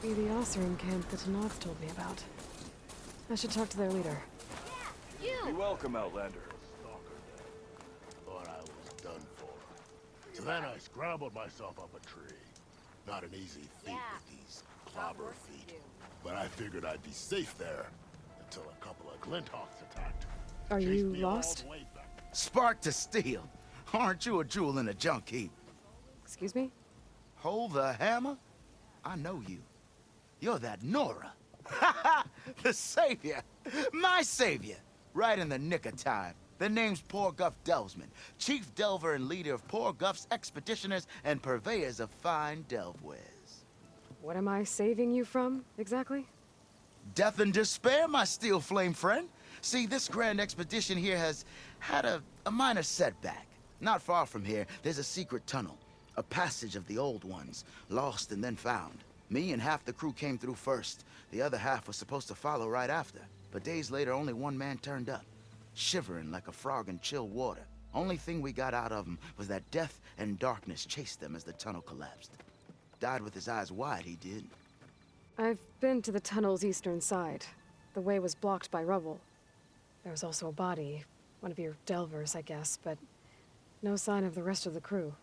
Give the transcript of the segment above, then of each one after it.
might be the Oseram camp that Talanath told me about. I should talk to their leader. You're welcome, Outlander. Thought I was done for. So then I scrambled myself up a tree. Not an easy feat with these clobber feet. But I figured I'd be safe there until a couple of Glinthawks attacked. Are Chased you me all lost? the way back. Spark to steel. Aren't you a jewel in a junk heap? Excuse me? Hold the hammer? I know you. You're that Nora. The savior. My savior. Right in the nick of time. The name's Purgof Delvesman, chief delver and leader of Purgof's expeditioners and purveyors of fine delve wares. What am I saving you from, exactly? Death and despair, my steel flame friend. See, this grand expedition here has had a minor setback. Not far from here, there's a secret tunnel. A passage of the old ones, lost and then found. Me and half the crew came through first. The other half was supposed to follow right after. But days later, only one man turned up, shivering like a frog in chill water. Only thing we got out of him was that death and darkness chased them as the tunnel collapsed. Died with his eyes wide, he did. I've been to the tunnel's eastern side. The way was blocked by rubble. There was also a body, one of your delvers, I guess, but no sign of the rest of the crew.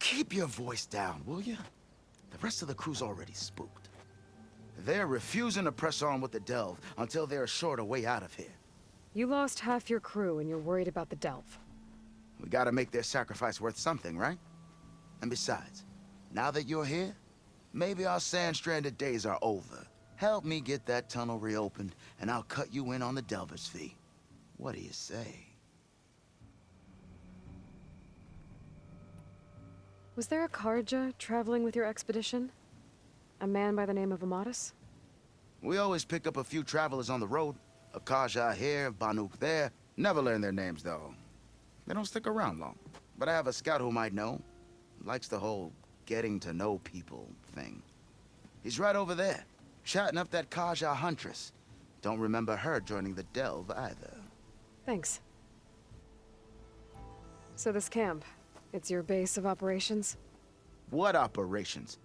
Keep your voice down, will you? The rest of the crew's already spooked. They're refusing to press on with the delve until they're assured a way out of here. You lost half your crew and you're worried about the delve. We gotta make their sacrifice worth something, right? And besides, now that you're here, maybe our sand-stranded days are over. Help me get that tunnel reopened, and I'll cut you in on the delver's fee. What do you say? Was there a Karja traveling with your expedition? A man by the name of Amatus? We always pick up a few travelers on the road. A Kaja here, Banuk there. Never learn their names, though. They don't stick around long. But I have a scout who might know. Likes the whole getting to know people thing. He's right over there, chatting up that Kaja huntress. Don't remember her joining the delve either. Thanks. So this camp, it's your base of operations? What operations?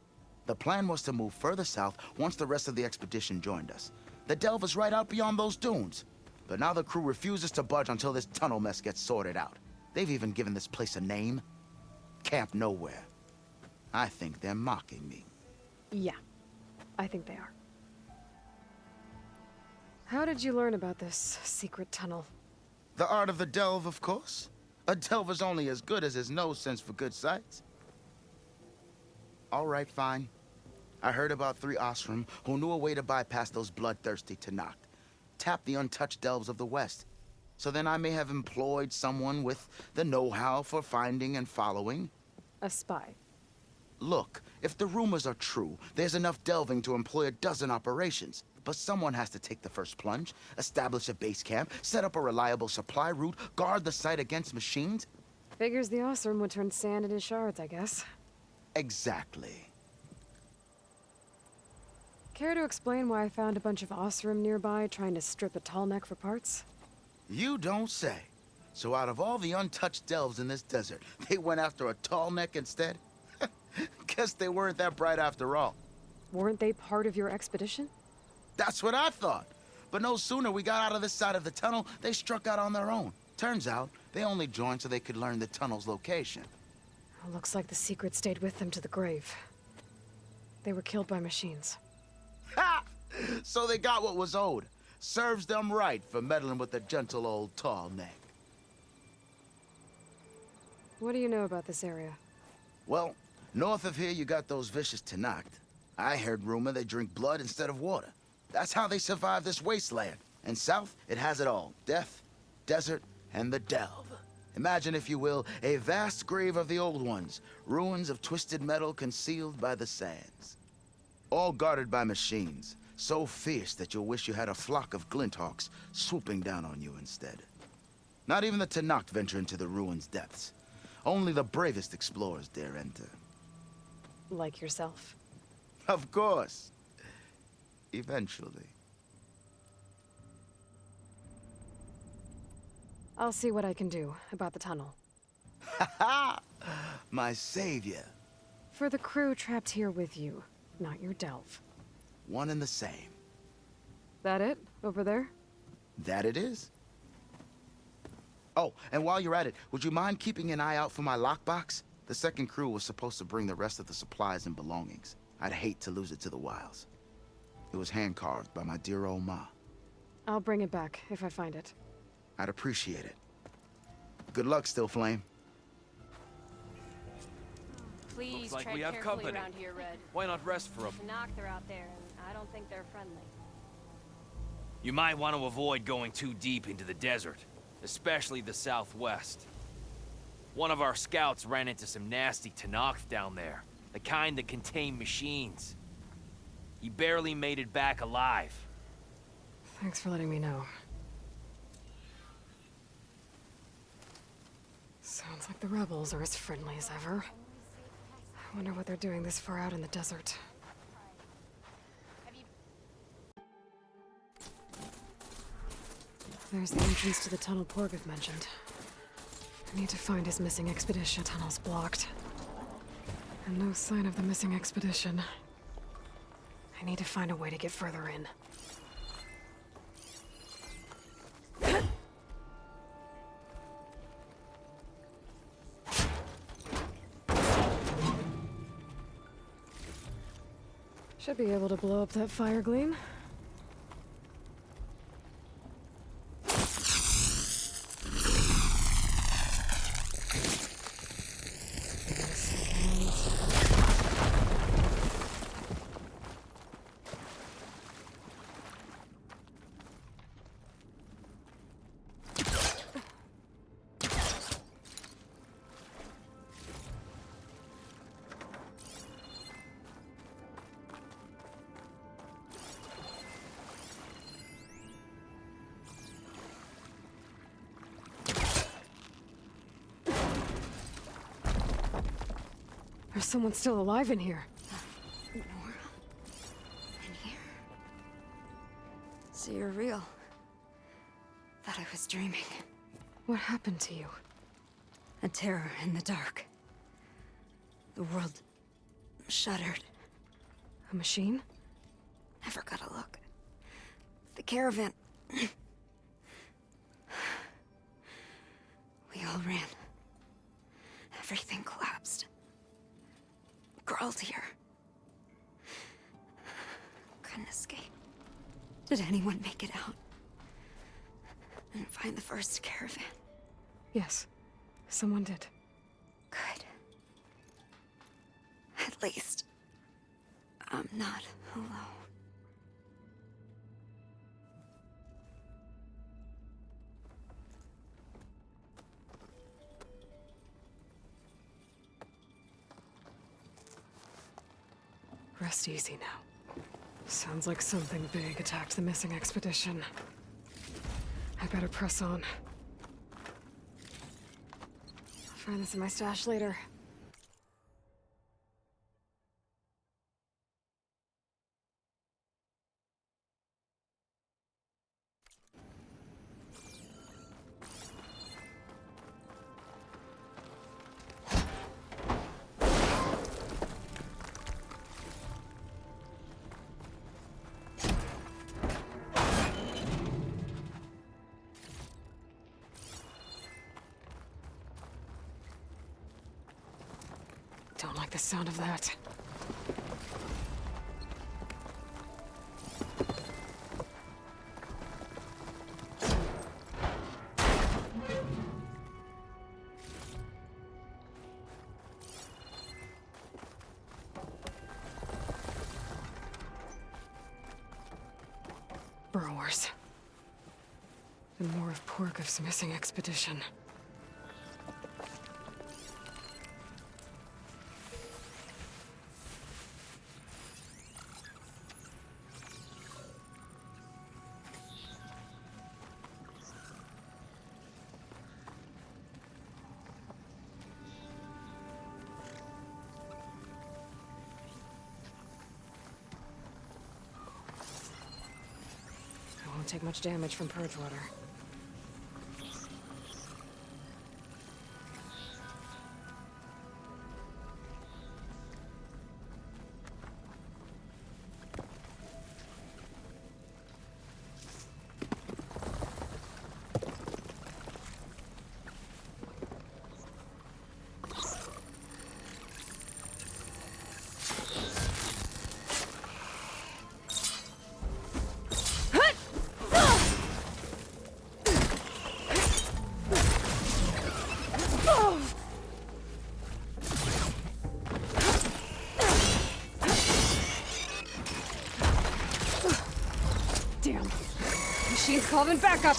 The plan was to move further south once the rest of the expedition joined us. The delve is right out beyond those dunes. But now the crew refuses to budge until this tunnel mess gets sorted out. They've even given this place a name. Camp Knowhere. I think they're mocking me. Yeah, I think they are. How did you learn about this secret tunnel? The art of the delve, of course. A delver's only as good as his nose sense for good sights. All right, fine. I heard about 3 Oseram who knew a way to bypass those bloodthirsty Talanath. Tap the untouched delves of the West. So then I may have employed someone with the know-how for finding and following. A spy. Look, if the rumors are true, there's enough delving to employ a dozen operations. But someone has to take the first plunge, establish a base camp, set up a reliable supply route, guard the site against machines. Figures the Oseram would turn sand into shards, I guess. Exactly. Care to explain why I found a bunch of Oseram nearby trying to strip a tall neck for parts? You don't say. So out of all the untouched delves in this desert, they went after a tall neck instead? Guess they weren't that bright after all. Weren't they part of your expedition? That's what I thought. But no sooner we got out of this side of the tunnel, they struck out on their own. Turns out, they only joined so they could learn the tunnel's location. Looks like the secret stayed with them to the grave. They were killed by machines. Ha! So they got what was owed. Serves them right for meddling with the gentle old tall neck. What do you know about this area? Well, north of here you got those vicious Talanath. I heard rumor they drink blood instead of water. That's how they survive this wasteland. And south, it has it all. Death, desert, and the delve. Imagine, if you will, a vast grave of the old ones. Ruins of twisted metal concealed by the sands. All guarded by machines. So fierce that you'll wish you had a flock of Glinthawks swooping down on you instead. Not even the Talanath venture into the ruins' depths. Only the bravest explorers dare enter. Like yourself. Of course. Eventually. I'll see what I can do about the tunnel. Ha ha! My savior. For the crew trapped here with you, not your delve. one and the same. That it? Over there? That it is. Oh, and while you're at it, would you mind keeping an eye out for my lockbox? The second crew was supposed to bring the rest of the supplies and belongings. I'd hate to lose it to the wilds. It was hand-carved by my dear old ma. I'll bring it back if I find it. I'd appreciate it. Good luck, Still Flame. Please Looks like tread we have carefully company. around here, Red. Why not rest for a... Talanath are out there, and I don't think they're friendly. You might want to avoid going too deep into the desert, especially the southwest. One of our scouts ran into some nasty Talanath down there, the kind that contain machines. He barely made it back alive. Thanks for letting me know. Sounds like the rebels are as friendly as ever. I wonder what they're doing this far out in the desert. There's the entrance to the tunnel Purgof mentioned. I need to find his missing expedition. Tunnel's blocked. And no sign of the missing expedition. I need to find a way to get further in. Should be able to blow up that fire gleam. There's someone still alive in here. Nora? In here? So you're real. Thought I was dreaming. What happened to you? A terror in the dark. The world shuddered. A machine? Never got a look. The caravan. We all ran. Everything collapsed. Crawled here. Couldn't escape. Did anyone make it out? And find the first caravan? Yes, someone did. Good. At least, I'm not alone. Rest easy now. Sounds like something big attacked the missing expedition. I better press on. I'll find this in my stash later. Don't like the sound of that. Burrowers. And more of Purgof's missing expedition. Won't take much damage from purge water. Machine's called in backup!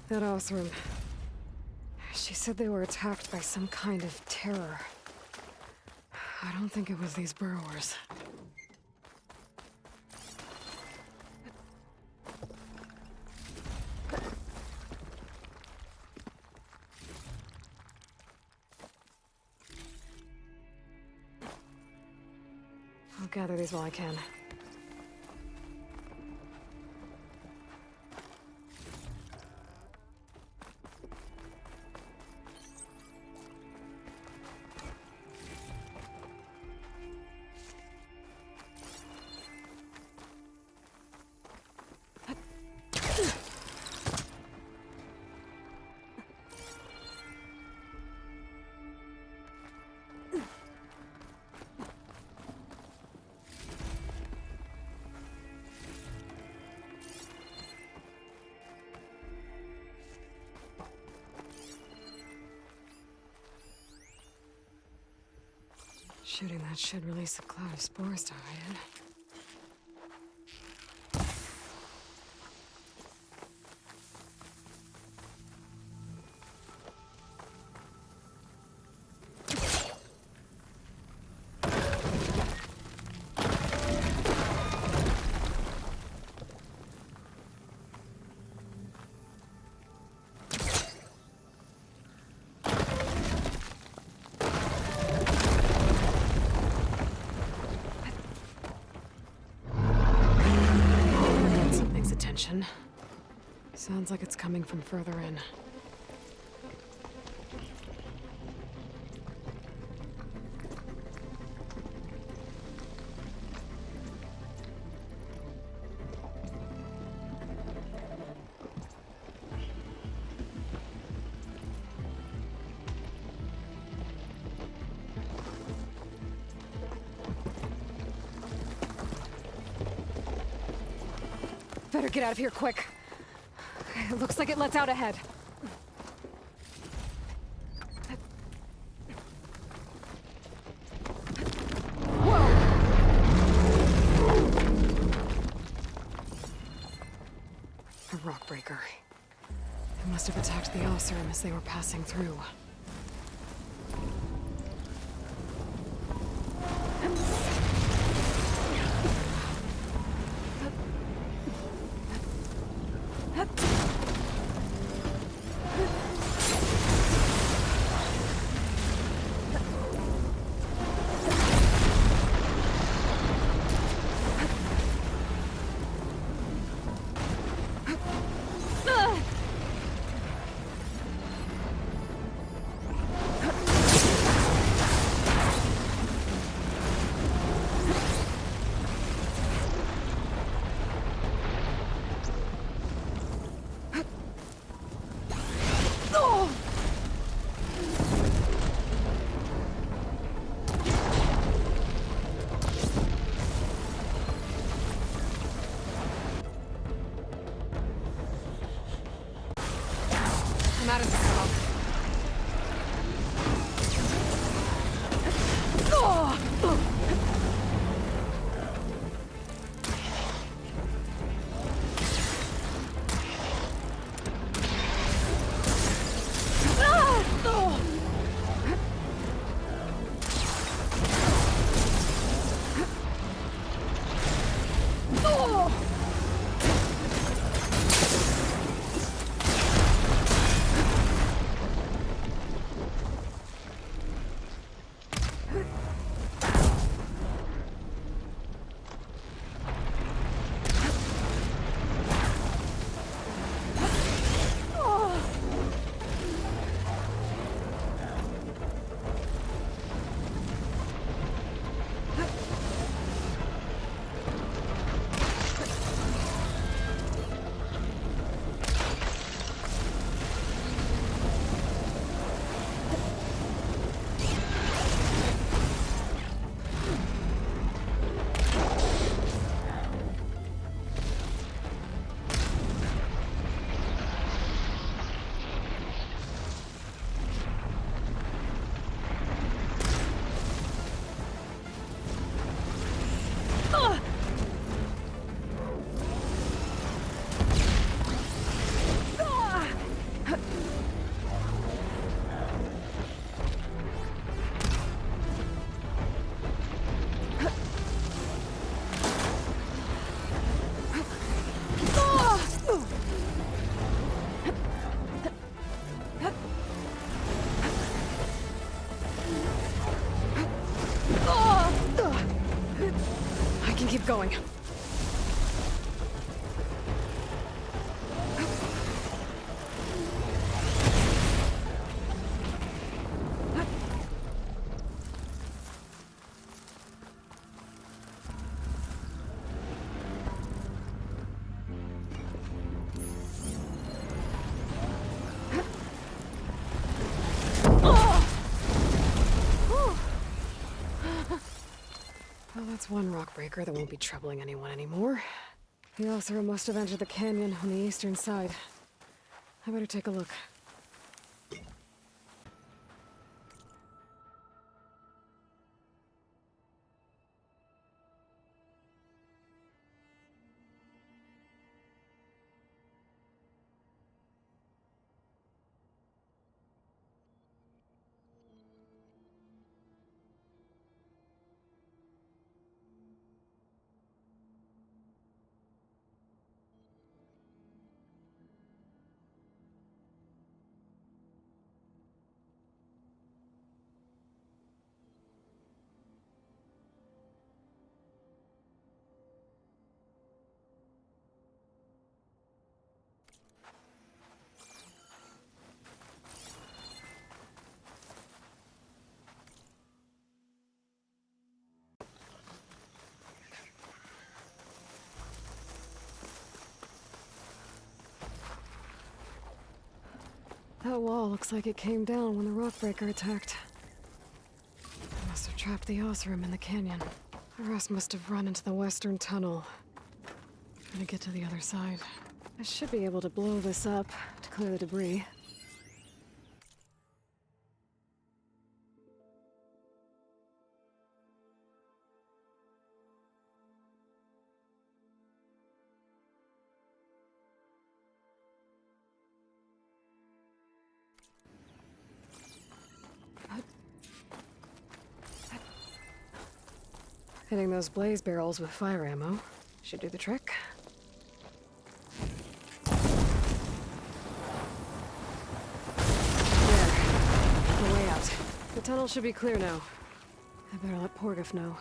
That Osram. She said they were attacked by some kind of terror. I don't think it was these burrowers. I'll gather these while I can. Shooting that should release a cloud of spores to hide in. Sounds like it's coming from further in. Better get out of here quick. It looks like it lets out ahead. Whoa! A rock breaker. They must have attacked the Osram as they were passing through. I'm out of this stuff. I can keep going. Well, that's one rock breaker that won't be troubling anyone anymore. The Oseram must have entered the canyon on the eastern side. I better take a look. That wall looks like it came down when the rockbreaker attacked. They must have trapped the Oseram in the canyon. The rest must have run into the western tunnel. Trying to get to the other side. I should be able to blow this up to clear the debris. Hitting those blaze barrels with fire ammo should do the trick. There. The way out. The tunnel should be clear now. I better let Purgof know.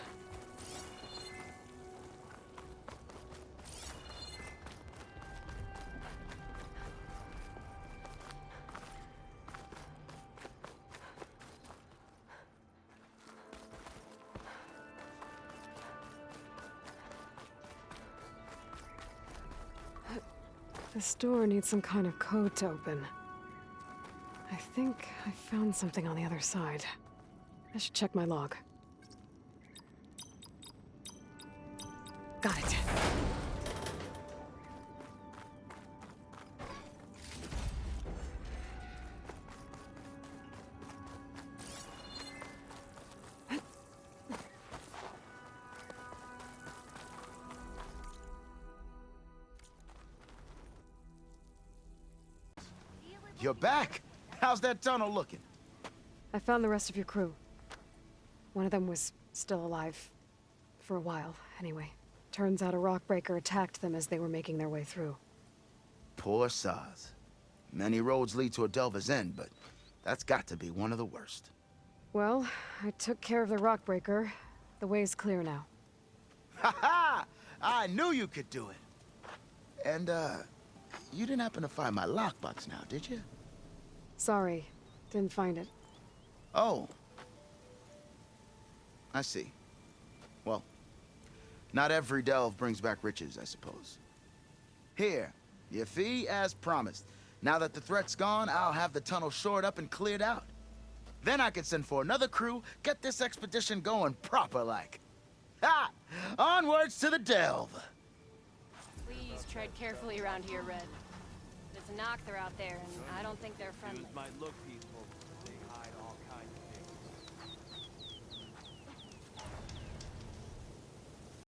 This door needs some kind of code to open. I think I found something on the other side. I should check my log. Got it. You're back? How's that tunnel looking? I found the rest of your crew. One of them was still alive. For a while, anyway. Turns out a rockbreaker attacked them as they were making their way through. Poor Saz. Many roads lead to a Delver's End, but that's got to be one of the worst. Well, I took care of the rockbreaker. The way's clear now. Ha ha! I knew you could do it. And, you didn't happen to find my lockbox now, did you? Sorry, didn't find it. Oh. I see. Well, not every delve brings back riches, I suppose. Here, your fee as promised. Now that the threat's gone, I'll have the tunnel shored up and cleared out. Then I can send for another crew, get this expedition going proper-like. Ha! Onwards to the delve! Please tread carefully around here, Red. There's a Nocther out there, and I don't think they're friendly. News might look peaceful,